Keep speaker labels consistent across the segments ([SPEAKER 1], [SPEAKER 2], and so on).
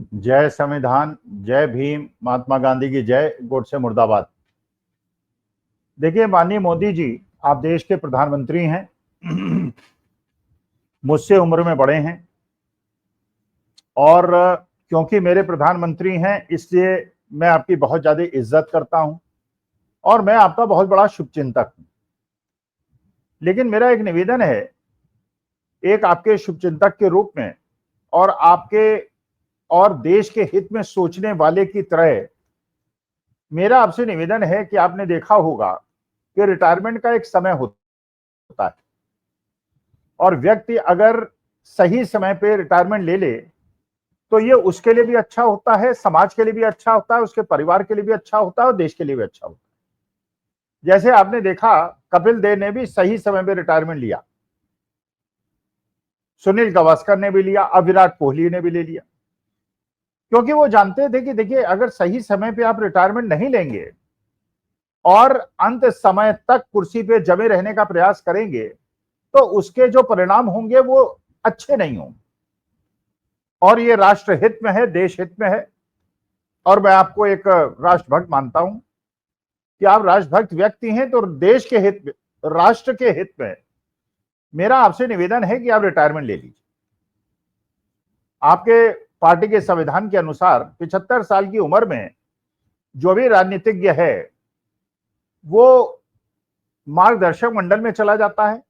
[SPEAKER 1] जय संविधान, जय भीम, महात्मा गांधी की जय, गोडसे मुर्दाबाद। देखिए माननीय मोदी जी, आप देश के प्रधानमंत्री हैं। मुझसे उम्र में बड़े हैं और क्योंकि मेरे प्रधानमंत्री हैं इसलिए मैं आपकी बहुत ज्यादा इज्जत करता हूं और मैं आपका बहुत बड़ा शुभचिंतक हूं। लेकिन मेरा एक निवेदन है, एक आपके शुभचिंतक के रूप में और आपके और देश के हित में सोचने वाले की तरह मेरा आपसे निवेदन है कि आपने देखा होगा कि रिटायरमेंट का एक समय होता है और व्यक्ति अगर सही समय पे रिटायरमेंट ले ले तो ये उसके लिए भी अच्छा होता है, समाज के लिए भी अच्छा होता है, उसके परिवार के लिए भी अच्छा होता है और देश के लिए भी अच्छा होता है। जैसे आपने देखा, कपिल देव ने भी सही समय पे रिटायरमेंट लिया, सुनील गावस्कर ने भी लिया, अब विराट कोहली ने भी ले लिया, क्योंकि वो जानते थे कि देखिए अगर सही समय पे आप रिटायरमेंट नहीं लेंगे और अंत समय तक कुर्सी पे जमे रहने का प्रयास करेंगे तो उसके जो परिणाम होंगे वो अच्छे नहीं होंगे और ये राष्ट्र हित में है, देश हित में है। और मैं आपको एक राष्ट्रभक्त मानता हूं कि आप राष्ट्रभक्त व्यक्ति हैं तो देश के हित में, राष्ट्र के हित में मेरा आपसे निवेदन है कि आप रिटायरमेंट ले लीजिए। आपके पार्टी के संविधान के अनुसार 75 साल की उम्र में जो भी राजनीतिज्ञ है वो मार्गदर्शक मंडल में चला जाता है।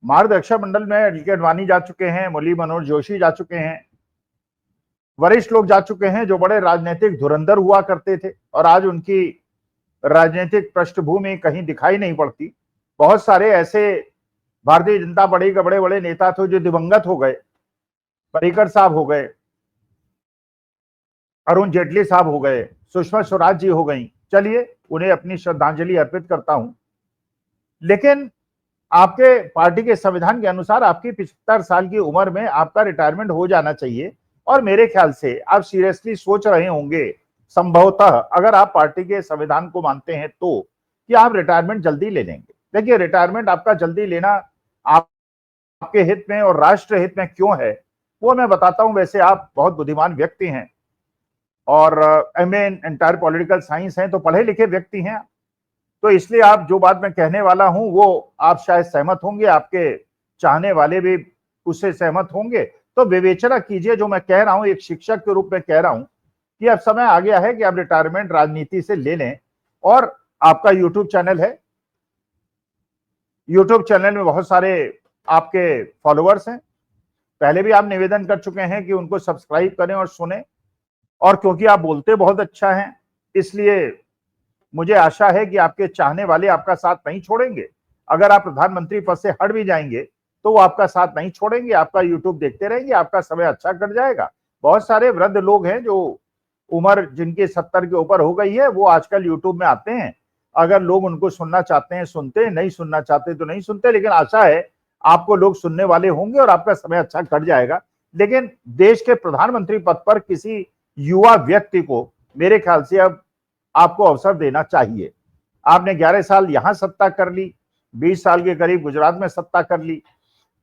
[SPEAKER 1] मार्गदर्शक मंडल में एल के अडवाणी जा चुके हैं, मुरली मनोहर जोशी जा चुके हैं, वरिष्ठ लोग जा चुके हैं जो बड़े राजनीतिक धुरंधर हुआ करते थे और आज उनकी राजनीतिक पृष्ठभूमि कहीं दिखाई नहीं पड़ती। बहुत सारे ऐसे भारतीय जनता पार्टी के बड़े बड़े नेता थे जो दिवंगत हो गए, पर्रिकर साहब हो गए, अरुण जेटली साहब हो गए, सुषमा स्वराज जी हो गई। चलिए उन्हें अपनी श्रद्धांजलि अर्पित करता हूं। लेकिन आपके पार्टी के संविधान के अनुसार आपकी 75 साल की उम्र में आपका रिटायरमेंट हो जाना चाहिए और मेरे ख्याल से आप सीरियसली सोच रहे होंगे, संभवतः अगर आप पार्टी के संविधान को मानते हैं तो, कि आप रिटायरमेंट जल्दी ले लेंगे। देखिए रिटायरमेंट आपका जल्दी लेना आपके हित में और राष्ट्र हित में क्यों है वो मैं बताता हूं। वैसे आप बहुत बुद्धिमान व्यक्ति हैं और एमए एंटायर पॉलिटिकल साइंस हैं, तो पढ़े लिखे व्यक्ति हैं, तो इसलिए आप जो बात मैं कहने वाला हूं वो आप शायद सहमत होंगे, आपके चाहने वाले भी उससे सहमत होंगे। तो विवेचना कीजिए, जो मैं कह रहा हूं एक शिक्षक के रूप में कह रहा हूं कि अब समय आ गया है कि आप रिटायरमेंट राजनीति से ले लें। और आपका यूट्यूब चैनल है, यूट्यूब चैनल में बहुत सारे आपके फॉलोअर्स हैं, पहले भी आप निवेदन कर चुके हैं कि उनको सब्सक्राइब करें और सुने। और क्योंकि आप बोलते बहुत अच्छा हैं इसलिए मुझे आशा है कि आपके चाहने वाले आपका साथ नहीं छोड़ेंगे। अगर आप प्रधानमंत्री पद से हट भी जाएंगे तो वो आपका साथ नहीं छोड़ेंगे, आपका यूट्यूब देखते रहेंगे, आपका समय अच्छा कट जाएगा। बहुत सारे वृद्ध लोग हैं जो उम्र जिनकी 70 के ऊपर हो गई है, वो आजकल यूट्यूब में आते हैं। अगर लोग उनको सुनना चाहते हैं सुनते हैं, नहीं सुनना चाहते तो नहीं सुनते, लेकिन आशा है आपको लोग सुनने वाले होंगे और आपका समय अच्छा कट जाएगा। लेकिन देश के प्रधानमंत्री पद पर किसी युवा व्यक्ति को मेरे ख्याल से अब आपको अवसर देना चाहिए। आपने 11 साल यहां सत्ता कर ली, 20 साल के करीब गुजरात में सत्ता कर ली,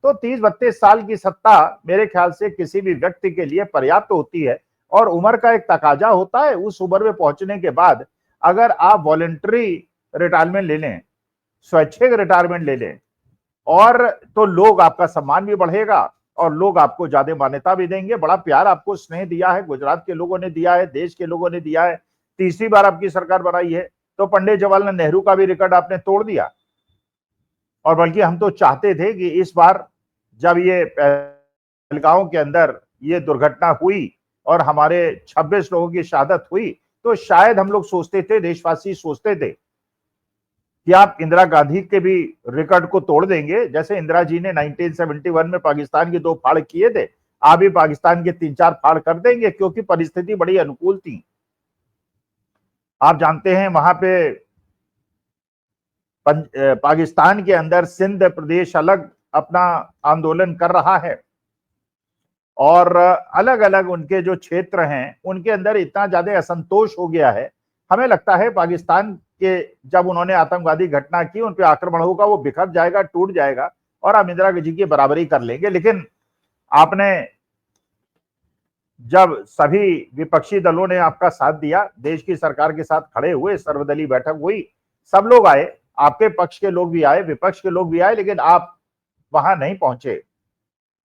[SPEAKER 1] तो 30-32 साल की सत्ता मेरे ख्याल से किसी भी व्यक्ति के लिए पर्याप्त होती है और उम्र का एक तकाजा होता है। उस उम्र में पहुंचने के बाद अगर आप वॉलंटरी रिटायरमेंट ले लें, स्वैच्छिक रिटायरमेंट ले लें, और तो लोग आपका सम्मान भी बढ़ेगा और लोग आपको ज्यादा मान्यता भी देंगे। बड़ा प्यार आपको स्नेह दिया है, गुजरात के लोगों ने दिया है, देश के लोगों ने दिया है। तीसरी बार आपकी सरकार बनाई है तो पंडित जवाहरलाल नेहरू का भी रिकॉर्ड आपने तोड़ दिया। और बल्कि हम तो चाहते थे कि इस बार जब ये पहलगांव के अंदर ये दुर्घटना हुई और हमारे 26 लोगों की शहादत हुई, तो शायद हम लोग सोचते थे, देशवासी सोचते थे कि आप इंदिरा गांधी के भी रिकॉर्ड को तोड़ देंगे। जैसे इंदिरा जी ने 1971 में पाकिस्तान के 2 फाड़ किए थे, आप भी पाकिस्तान के 3-4 फाड़ कर देंगे, क्योंकि परिस्थिति बड़ी अनुकूल थी। आप जानते हैं वहां पे पाकिस्तान के अंदर सिंध प्रदेश अलग अपना आंदोलन कर रहा है और अलग अलग उनके जो क्षेत्र हैं उनके अंदर इतना ज्यादा असंतोष हो गया है। हमें लगता है पाकिस्तान के जब उन्होंने आतंकवादी घटना की, उन पर आक्रमण होगा, वो बिखर जाएगा, टूट जाएगा और आप इंदिरा जी की बराबरी कर लेंगे। लेकिन आपने जब सभी विपक्षी दलों ने आपका साथ दिया, देश की सरकार के साथ खड़े हुए, सर्वदलीय बैठक हुई, सब लोग आए, आपके पक्ष के लोग भी आए, विपक्ष के लोग भी आए, लेकिन आप वहां नहीं पहुंचे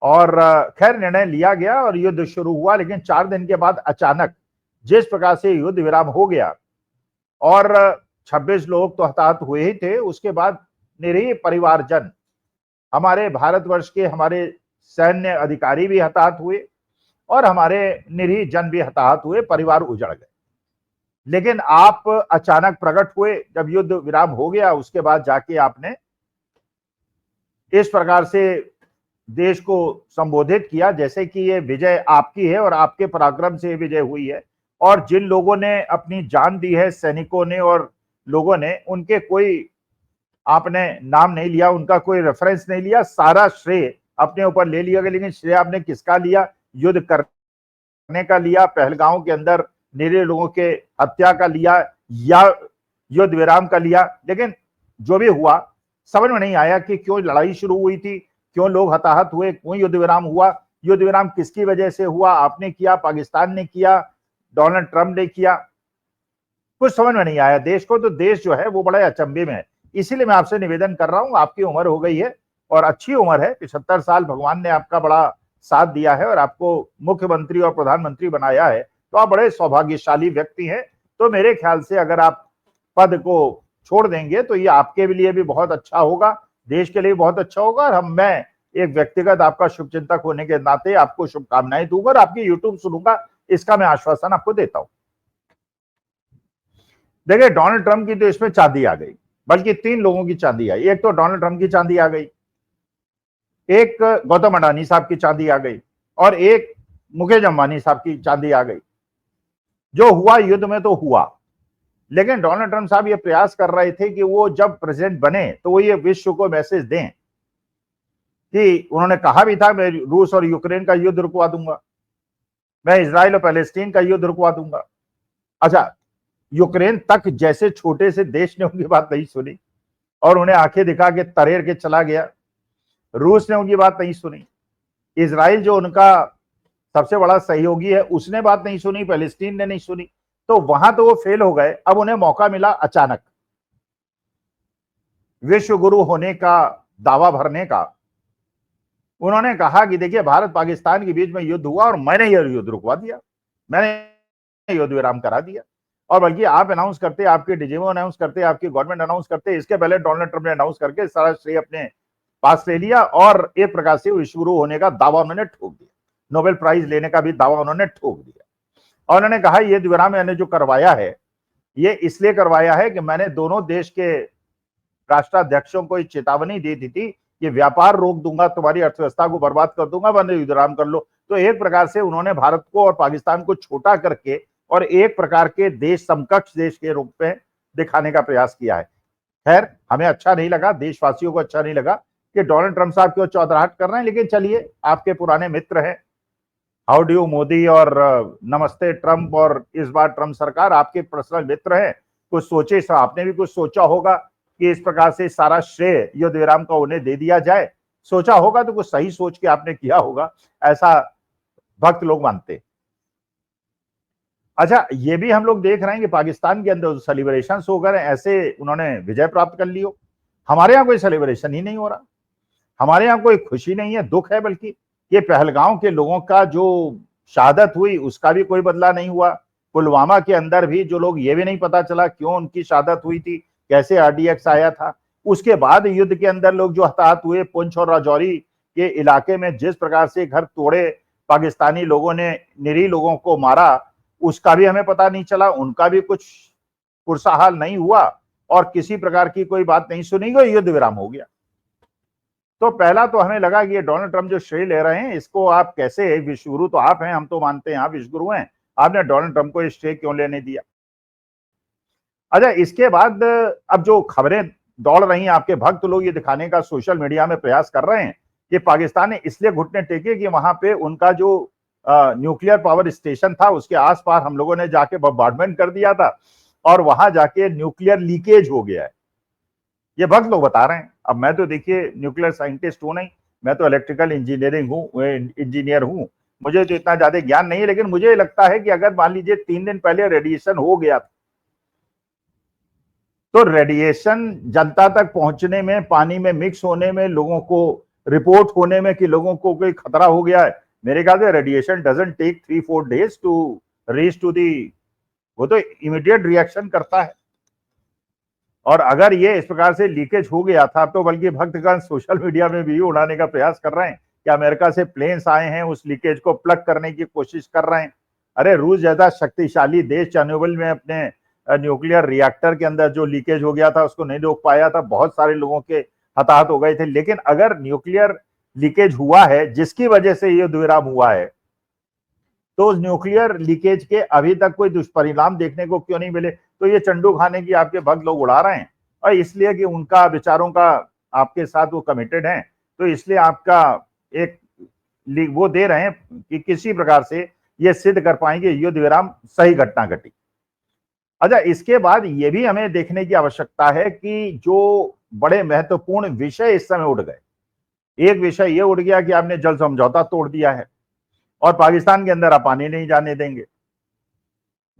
[SPEAKER 1] और खैर निर्णय लिया गया और युद्ध शुरू हुआ। लेकिन 4 दिन के बाद अचानक जिस प्रकार से युद्ध विराम हो गया और 26 लोग तो हताहत हुए ही थे, उसके बाद निरीह परिवारजन, हमारे भारतवर्ष के हमारे सैन्य अधिकारी भी हताहत हुए और हमारे निरीह जन भी हताहत हुए, परिवार उजड़ गए। लेकिन आप अचानक प्रकट हुए जब युद्ध विराम हो गया, उसके बाद जाके आपने इस प्रकार से देश को संबोधित किया जैसे कि ये विजय आपकी है और आपके पराक्रम से विजय हुई है। और जिन लोगों ने अपनी जान दी है, सैनिकों ने और लोगों ने, उनके कोई आपने नाम नहीं लिया, उनका कोई रेफरेंस नहीं लिया, सारा श्रेय अपने ऊपर ले लिया गया। लेकिन श्रेय आपने किसका लिया? युद्ध करने का लिया, पहलगांव के अंदर निरीह लोगों के हत्या का लिया या युद्ध विराम का लिया? लेकिन जो भी हुआ, समझ में नहीं आया कि क्यों लड़ाई शुरू हुई थी, क्यों लोग हताहत हुए, क्यों युद्ध विराम हुआ, युद्ध विराम किसकी वजह से हुआ? आपने किया, पाकिस्तान ने किया, डोनाल्ड ट्रंप ने किया? कुछ समझ में नहीं आया देश को। तो देश जो है वो बड़े अचंभे में है। इसीलिए मैं आपसे निवेदन कर रहा हूं, आपकी उम्र हो गई है और अच्छी उम्र है, 75 साल भगवान ने आपका बड़ा साथ दिया है और आपको मुख्यमंत्री और प्रधानमंत्री बनाया है, तो आप बड़े सौभाग्यशाली व्यक्ति हैं। तो मेरे ख्याल से अगर आप पद को छोड़ देंगे तो ये आपके लिए भी बहुत अच्छा होगा, देश के लिए बहुत अच्छा होगा। और मैं एक व्यक्तिगत आपका शुभचिंतक होने के नाते आपको शुभकामनाएं दूंगा और आपकी यूट्यूब सुनूंगा, इसका मैं आश्वासन आपको देता हूं। देखिए, डोनाल्ड ट्रंप की तो इसमें चांदी आ गई, बल्कि 3 लोगों की चांदी आई। एक तो डोनाल्ड ट्रंप की चांदी आ गई, एक गौतम अडानी साहब की चांदी आ गई और एक मुकेश अंबानी साहब की चांदी आ गई। जो हुआ युद्ध में तो हुआ, लेकिन डोनाल्ड ट्रंप साहब ये प्रयास कर रहे थे कि वो जब प्रेसिडेंट बने तो वो ये विश्व को मैसेज दें कि उन्होंने कहा भी था, मैं रूस और यूक्रेन का युद्ध रुकवा दूंगा, मैं इजराइल और पैलेस्टीन का युद्ध रुकवा दूंगा। अच्छा, यूक्रेन तक जैसे छोटे से देश ने उनकी बात नहीं सुनी और उन्हें आंखें दिखा के तरेर के चला गया। रूस ने उनकी बात नहीं सुनी, इजराइल जो उनका सबसे बड़ा सहयोगी है उसने बात नहीं सुनी, पैलेस्टीन ने नहीं सुनी। तो वहां तो वो फेल हो गए। अब उन्हें मौका मिला अचानक विश्व गुरु होने का दावा भरने का। उन्होंने कहा कि देखिए, भारत पाकिस्तान के बीच में युद्ध हुआ और मैंने यह युद्ध रुकवा दिया, मैंने युद्ध विराम करा दिया। और बल्कि आप अनाउंस करते, आपके डीजीएमओ अनाउंस करते, आपकी गवर्नमेंट अनाउंस करते, इसके पहले डोनाल्ड ट्रंप ने अनाउंस करके सारा श्रेय अपने पास ले लिया और एक प्रकार से विश्व गुरु होने का दावा उन्होंने ठोक दिया, नोबेल प्राइज लेने का भी दावा उन्होंने ठोक दिया। और उन्होंने कहा ये विराम मैंने जो करवाया है ये इसलिए करवाया है कि मैंने दोनों देश के राष्ट्राध्यक्षों को चेतावनी दी थी कि व्यापार रोक दूंगा, तुम्हारी अर्थव्यवस्था को बर्बाद कर दूंगा, वरना युद्ध विराम कर लो। तो एक प्रकार से उन्होंने भारत को और पाकिस्तान को छोटा करके और एक प्रकार के देश समकक्ष देश के रूप में दिखाने का प्रयास किया है। खैर, हमें अच्छा नहीं लगा, देशवासियों को अच्छा नहीं लगा कि डोनाल्ड ट्रंप साहब क्यों चौधराहट कर रहे हैं। लेकिन चलिए, आपके पुराने मित्र हैं, हाउ डू मोदी और नमस्ते ट्रंप, और इस बार ट्रंप सरकार आपके पर्सनल मित्र हैं। कुछ सोचे, आपने भी कुछ सोचा होगा कि इस प्रकार से सारा श्रेय युद्ध विराम का उन्हें दे दिया जाए। सोचा होगा तो कुछ सही सोच के आपने किया होगा, ऐसा भक्त लोग मानते। अच्छा, ये भी हम लोग देख रहे हैं कि पाकिस्तान के अंदर सेलिब्रेशन हो गए, ऐसे उन्होंने विजय प्राप्त कर ली हो। हमारे यहाँ कोई सेलिब्रेशन ही नहीं हो रहा, हमारे यहाँ कोई खुशी नहीं है, दुख है। बल्कि ये पहलगांव के लोगों का जो शहादत हुई उसका भी कोई बदला नहीं हुआ। पुलवामा के अंदर भी जो लोग, ये भी नहीं पता चला क्यों उनकी शहादत हुई थी, कैसे आरडीएक्स आया था। उसके बाद युद्ध के अंदर लोग जो हताहत हुए पुंछ और राजौरी के इलाके में, जिस प्रकार से घर तोड़े पाकिस्तानी लोगों ने, निरीह लोगों को मारा, उसका भी हमें पता नहीं चला, उनका भी कुछ पुरसाहाल नहीं हुआ और किसी प्रकार की कोई बात नहीं सुनी गई, युद्ध विराम हो गया। तो पहला तो हमें लगा कि ये डोनाल्ड ट्रंप जो श्रेय ले रहे हैं, इसको आप कैसे, विश्वगुरु तो आप हैं, हम तो मानते हैं आप विश्वगुरु हैं, आपने डोनाल्ड ट्रंप को ये श्रेय क्यों लेने दिया? अच्छा, इसके बाद अब जो खबरें दौड़ रही हैं, आपके भक्त लोग ये दिखाने का सोशल मीडिया में प्रयास कर रहे हैं कि पाकिस्तान ने इसलिए घुटने टेके कि वहां पे उनका जो न्यूक्लियर पावर स्टेशन था उसके आसपास हम लोगों ने जाके बम्बार्डमेंट कर दिया था और वहां जाके न्यूक्लियर लीकेज हो गया है, ये भक्त लोग बता रहे हैं। अब मैं तो देखिए न्यूक्लियर साइंटिस्ट हूं नहीं, मैं तो इलेक्ट्रिकल इंजीनियर हूं, मुझे तो इतना ज्यादा ज्ञान नहीं है, लेकिन मुझे लगता है कि अगर मान लीजिए 3 दिन पहले रेडिएशन हो गया तो रेडिएशन जनता तक पहुंचने में, पानी में मिक्स होने में, लोगों को रिपोर्ट होने में कि लोगों को कोई खतरा हो गया है, मेरे ख्याल से radiation doesn't take 3-4 days to reach to the, वो तो इमीडिएट रिएक्शन करता है। और अगर ये इस प्रकार से लीकेज हो गया था तो बल्कि भक्तगण सोशल मीडिया में भी उड़ाने का प्रयास कर रहे हैं कि अमेरिका से प्लेन्स आए हैं, उस लीकेज को प्लग करने की कोशिश कर रहे हैं। अरे रूस जैसा शक्तिशाली देश चेर्नोबिल में अपने न्यूक्लियर रिएक्टर के अंदर जो लीकेज हो गया था उसको नहीं रोक पाया था, बहुत सारे लोगों के हताहत हो गए थे। लेकिन अगर न्यूक्लियर लीकेज हुआ है जिसकी वजह से ये दुर्विराम हुआ है, तो उस न्यूक्लियर लीकेज के अभी तक कोई दुष्परिणाम देखने को क्यों नहीं मिले? तो ये चंडू खाने की आपके भक्त लोग उड़ा रहे हैं, और इसलिए कि उनका विचारों का आपके साथ वो कमिटेड हैं, तो इसलिए आपका एक वो दे रहे हैं कि किसी प्रकार से ये सिद्ध कर पाएंगे युद्ध विराम सही घटना घटी। अच्छा, इसके बाद ये भी हमें देखने की आवश्यकता है कि जो बड़े महत्वपूर्ण विषय इस समय उठ गए, एक विषय ये उठ गया कि आपने जल समझौता तोड़ दिया है और पाकिस्तान के अंदर आप पानी नहीं जाने देंगे।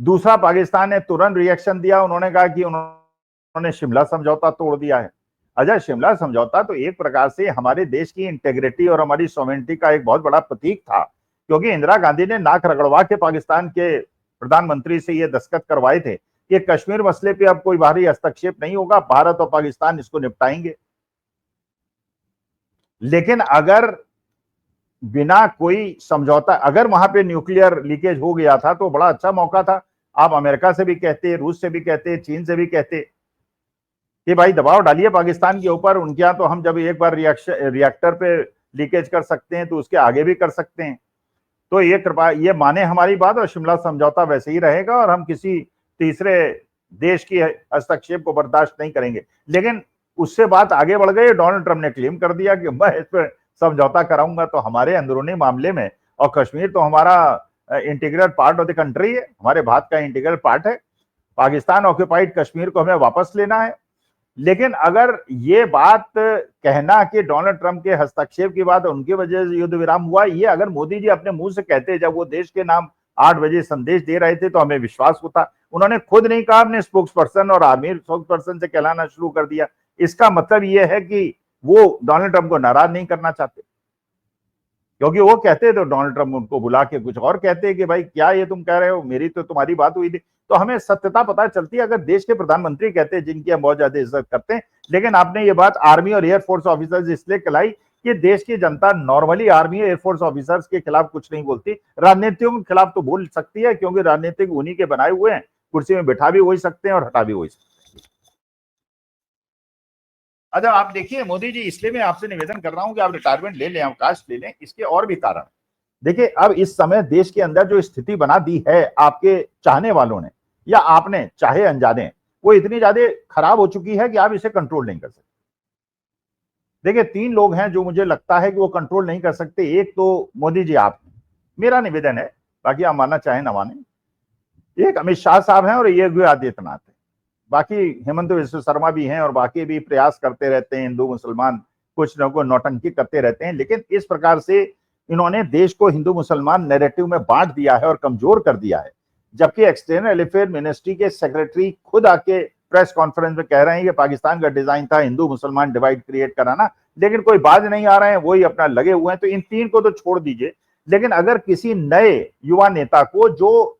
[SPEAKER 1] दूसरा, पाकिस्तान ने तुरंत रिएक्शन दिया, उन्होंने कहा कि उन्होंने शिमला समझौता तोड़ दिया है। अच्छा, शिमला समझौता तो एक प्रकार से हमारे देश की इंटेग्रिटी और हमारी सॉवरेनिटी का एक बहुत बड़ा प्रतीक था, क्योंकि इंदिरा गांधी ने नाक रगड़वा के पाकिस्तान के प्रधानमंत्री से ये दस्तखत करवाए थे कि कश्मीर मसले पे अब कोई बाहरी हस्तक्षेप नहीं होगा, भारत और पाकिस्तान इसको निपटाएंगे। लेकिन अगर बिना कोई समझौता, अगर वहां पे न्यूक्लियर लीकेज हो गया था तो बड़ा अच्छा मौका था, आप अमेरिका से भी कहते, रूस से भी कहते, चीन से भी कहते कि भाई दबाव डालिए पाकिस्तान के ऊपर, उनके यहाँ तो हम जब एक बार रिएक्टर पे लीकेज कर सकते हैं तो उसके आगे भी कर सकते हैं। तो ये कृपा ये माने हमारी बात, और शिमला समझौता वैसे ही रहेगा और हम किसी तीसरे देश की हस्तक्षेप को बर्दाश्त नहीं करेंगे। लेकिन उससे बात आगे बढ़ गई, डोनाल्ड ट्रंप ने क्लेम कर दिया कि मैं इस पर समझौता कराऊंगा। तो हमारे अंदरूनी मामले में, और कश्मीर तो हमारा integral part of the country है, हमारे भारत का इंटीग्रल पार्ट है, पाकिस्तान ऑक्यूपाइड कश्मीर को हमें वापस लेना है। लेकिन अगर ये बात कहना कि डोनाल्ड ट्रंप के हस्तक्षेप की बात उनकी वजह से युद्ध विराम हुआ, ये अगर मोदी जी अपने मुंह से कहते जब वो देश के नाम 8 बजे संदेश दे रहे थे तो हमें विश्वास होता। उन्होंने खुद नहीं कहा, अपने स्पोक्स पर्सन और आर्मी स्पोक्स पर्सन से कहलाना शुरू कर दिया। इसका मतलब ये है कि वो डोनाल्ड ट्रंप को नाराज नहीं करना चाहते, क्योंकि वो कहते तो डोनाल्ड ट्रंप उनको बुला के कुछ और कहते कि भाई क्या ये तुम कह रहे हो, मेरी तो तुम्हारी बात हुई थी। तो हमें सत्यता पता चलती है अगर देश के प्रधानमंत्री कहते, जिनकी हम बहुत ज्यादा इज्जत करते हैं। लेकिन आपने ये बात आर्मी और एयरफोर्स ऑफिसर्स इसलिए कहलाई कि देश की जनता नॉर्मली आर्मी और एयरफोर्स ऑफिसर्स के खिलाफ कुछ नहीं बोलती, राजनीतियों के खिलाफ तो बोल सकती है, क्योंकि राजनीतिक उन्हीं के बनाए हुए हैं, कुर्सी में बिठा भी वही सकते हैं और हटा भी वही सकते हैं। अच्छा, आप देखिए मोदी जी, इसलिए मैं आपसे निवेदन कर रहा हूं कि आप रिटायरमेंट ले लें, अवकाश ले लें। इसके और भी कारण, देखिए अब इस समय देश के अंदर जो स्थिति बना दी है आपके चाहने वालों ने या आपने चाहे अनजाने, वो इतनी ज्यादा खराब हो चुकी है कि आप इसे कंट्रोल नहीं कर सकते। देखिए 3 लोग हैं जो मुझे लगता है कि वो कंट्रोल नहीं कर सकते। एक तो मोदी जी, आप, मेरा निवेदन है, बाकी आप मानना चाहे ना माने, एक अमित शाह साहब हैं और एक योगी आदित्यनाथ है। बाकी हेमंत विश्व शर्मा भी हैं और बाकी भी प्रयास करते रहते हैं, हिंदू मुसलमान कुछ न कुछ नौटंकी करते रहते हैं। लेकिन इस प्रकार से इन्होंने देश को हिंदू मुसलमान नैरेटिव में बांट दिया है और कमजोर कर दिया है। जबकि एक्सटर्नल अफेयर मिनिस्ट्री के सेक्रेटरी खुद आके प्रेस कॉन्फ्रेंस में कह रहे हैं कि पाकिस्तान का डिजाइन था हिंदू मुसलमान डिवाइड क्रिएट कराना, लेकिन कोई बाज नहीं आ रहे हैं, वही अपना लगे हुए हैं। तो इन 3 को तो छोड़ दीजिए, लेकिन अगर किसी नए युवा नेता को जो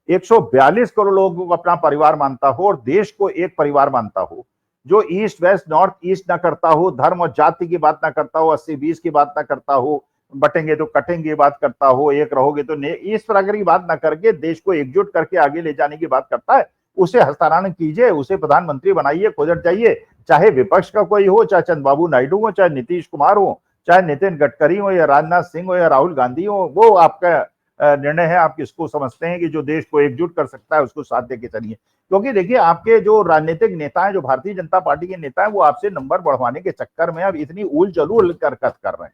[SPEAKER 1] 142 करोड़ लोगों को अपना परिवार मानता हो और देश को एक परिवार मानता हो, जो ईस्ट वेस्ट नॉर्थ ईस्ट ना करता हो, धर्म और जाति की बात ना करता हो, 80-20 की बात ना करता हो, बटेंगे तो कटेंगे बात करता हो, एक रहोगे तो इस प्रकार की बात ना करके देश को एकजुट करके आगे ले जाने की बात करता है, उसे हस्तांतरण कीजिए, उसे प्रधानमंत्री बनाइए, खोजट जाइए। चाहे विपक्ष का कोई हो, चाहे चंद्रबाबू नायडू हो, चाहे नीतीश कुमार हो, चाहे नितिन गडकरी हो या राजनाथ सिंह हो या राहुल गांधी हो, वो आपका निर्णय है, आप किसको समझते हैं कि जो देश को एकजुट कर सकता है उसको साथ देके चलिए। क्योंकि देखिए आपके जो राजनीतिक नेता हैं, जो भारतीय जनता पार्टी के नेता हैं, वो आपसे नंबर बढ़वाने के चक्कर में अब इतनी उल जलूल हरकत कर रहे हैं।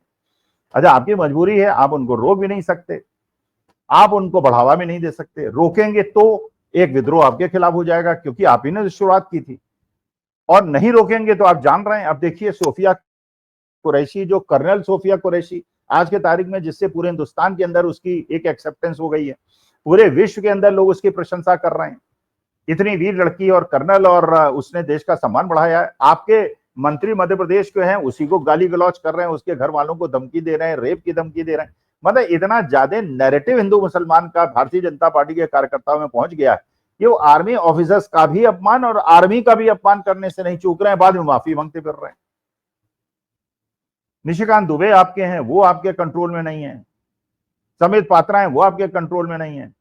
[SPEAKER 1] अच्छा, आपकी मजबूरी है, आप उनको रोक भी नहीं सकते, आप उनको बढ़ावा भी नहीं दे सकते। रोकेंगे तो एक विद्रोह आपके खिलाफ हो जाएगा, क्योंकि आप ही ने शुरुआत की थी, और नहीं रोकेंगे तो आप जान रहे हैं। अब देखिए सोफिया कुरैशी, जो कर्नल सोफिया कुरैशी, आज के तारीख में, जिससे पूरे हिंदुस्तान के अंदर उसकी एक एक्सेप्टेंस हो गई है, पूरे विश्व के अंदर लोग उसकी प्रशंसा कर रहे हैं। इतनी वीर लड़की और कर्नल, और उसने देश का सम्मान बढ़ाया है। आपके मंत्री मध्य प्रदेश के हैं, उसी को गाली गलौज कर रहे हैं, उसके घर वालों को धमकी दे रहे हैं, रेप की धमकी दे रहे हैं। मतलब इतना ज्यादा नैरेटिव हिंदू मुसलमान का भारतीय जनता पार्टी के कार्यकर्ताओं में पहुंच गया है कि वो आर्मी ऑफिसर्स का भी अपमान और आर्मी का भी अपमान करने से नहीं चूक रहे हैं, बाद में माफी मांगते फिर रहे हैं। निशिकांत दुबे आपके हैं, वो आपके कंट्रोल में नहीं है। समित पात्रा है, वो आपके कंट्रोल में नहीं है।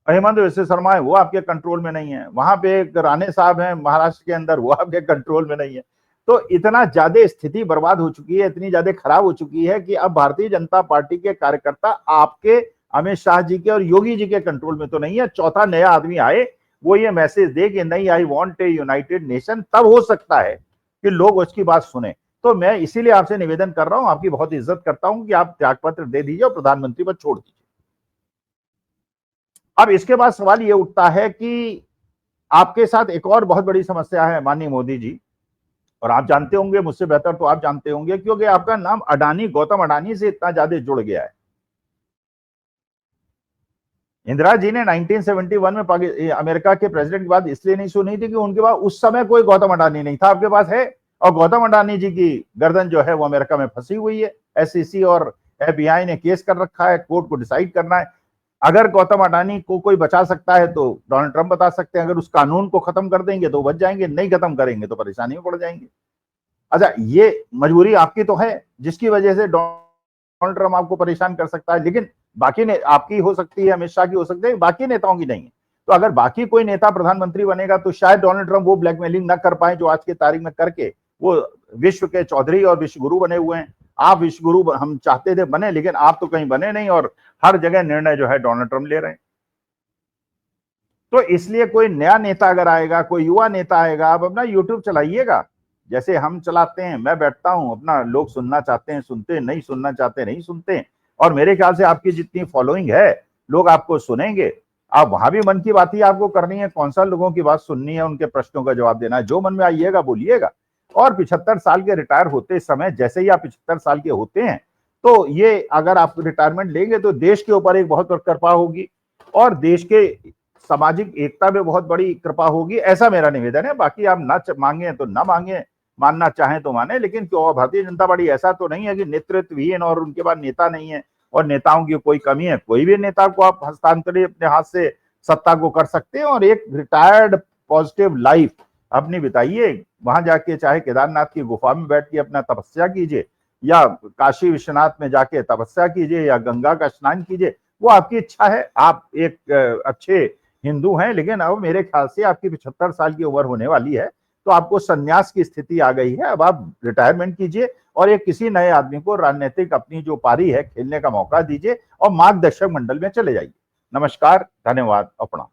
[SPEAKER 1] हेमंत विश्व शर्मा है, वो आपके कंट्रोल में नहीं है। वहां पे एक राणे साहब हैं महाराष्ट्र के अंदर, वो आपके कंट्रोल में नहीं है। तो इतना ज्यादा स्थिति बर्बाद हो चुकी है, इतनी ज्यादा खराब हो चुकी है कि अब भारतीय जनता पार्टी के कार्यकर्ता आपके, अमित शाह जी के और योगी जी के कंट्रोल में तो नहीं है। चौथा नया आदमी आए, वो ये मैसेज दे कि नहीं, I want a United nation, तब हो सकता है कि लोग उसकी बात सुने। तो मैं इसीलिए आपसे निवेदन कर रहा हूं, आपकी बहुत इज्जत करता हूं कि आप त्यागपत्र दे दीजिए और प्रधानमंत्री पद छोड़ दीजिए। अब इसके बाद सवाल ये उठता है कि आपके साथ एक और बहुत बड़ी समस्या है माननीय मोदी जी, और आप जानते होंगे, मुझसे बेहतर तो आप जानते होंगे, क्योंकि आपका नाम अडानी, गौतम अडानी से इतना ज्यादा जुड़ गया है। इंदिरा जी ने 1971 में अमेरिका के प्रेसिडेंट की बात इसलिए नहीं सुनी थी कि उनके पास उस समय कोई गौतम अडानी नहीं था, आपके पास है। और गौतम अडानी जी की गर्दन जो है वो अमेरिका में फंसी हुई है। एसईसी और एफबीआई ने केस कर रखा है, कोर्ट को डिसाइड करना है। अगर गौतम अडानी को कोई बचा सकता है तो डोनाल्ड ट्रंप बता सकते हैं। अगर उस कानून को खत्म कर देंगे तो बच जाएंगे, नहीं खत्म करेंगे तो परेशानी में पड़ जाएंगे। अच्छा, ये मजबूरी आपकी तो है, जिसकी वजह से डोनाल्ड ट्रंप आपको परेशान कर सकता है, लेकिन बाकी ने आपकी हो सकती है, अमित शाह की हो सकती है, बाकी नेताओं की नहीं है। तो अगर बाकी कोई नेता प्रधानमंत्री बनेगा तो शायद डोनाल्ड ट्रंप वो ब्लैकमेलिंग ना कर पाए जो आज की तारीख में करके वो विश्व के चौधरी और विश्व गुरु बने हुए हैं। आप विश्व गुरु हम चाहते थे बने, लेकिन आप तो कहीं बने नहीं, और हर जगह निर्णय जो है डोनाल्ड ट्रंप ले रहे हैं। तो इसलिए कोई नया नेता अगर आएगा, कोई युवा नेता आएगा, आप अपना यूट्यूब चलाइएगा, जैसे हम चलाते हैं। मैं बैठता हूं अपना, लोग सुनना चाहते हैं सुनते, नहीं सुनना चाहते नहीं सुनते। और मेरे ख्याल से आपकी जितनी फॉलोइंग है, लोग आपको सुनेंगे। आप वहां भी मन की बात ही आपको करनी है, कौन सा लोगों की बात सुननी है, उनके प्रश्नों का जवाब देना है। जो मन में आइएगा बोलिएगा। और 75 साल के रिटायर होते समय, जैसे ही आप 75 साल के होते हैं, तो ये अगर आप रिटायरमेंट लेंगे तो देश के ऊपर एक बहुत बड़ी कृपा होगी, और देश के सामाजिक एकता में बहुत बड़ी कृपा होगी। ऐसा मेरा निवेदन है। बाकी आप ना मांगे तो ना मांगे, मानना चाहें तो माने, लेकिन क्यों भारतीय जनता पार्टी ऐसा तो नहीं है कि नेतृत्वहीन और उनके बाद नेता नहीं है और नेताओं की कोई कमी है। कोई भी नेता को आप हस्तांतरित अपने हाथ से सत्ता को कर सकते हैं, और एक रिटायर्ड पॉजिटिव लाइफ अपनी बिताइए। वहां जाके चाहे केदारनाथ की गुफा में बैठ के अपना तपस्या कीजिए, या काशी विश्वनाथ में जाके तपस्या कीजिए, या गंगा का स्नान कीजिए, वो आपकी इच्छा है। आप एक अच्छे हिंदू हैं, लेकिन अब मेरे ख्याल से आपकी 75 साल की उम्र होने वाली है, तो आपको संन्यास की स्थिति आ गई है। अब आप रिटायरमेंट कीजिए और एक किसी नए आदमी को राजनीतिक अपनी जो पारी है खेलने का मौका दीजिए, और मार्गदर्शक मंडल में चले जाइए। नमस्कार, धन्यवाद, अपना।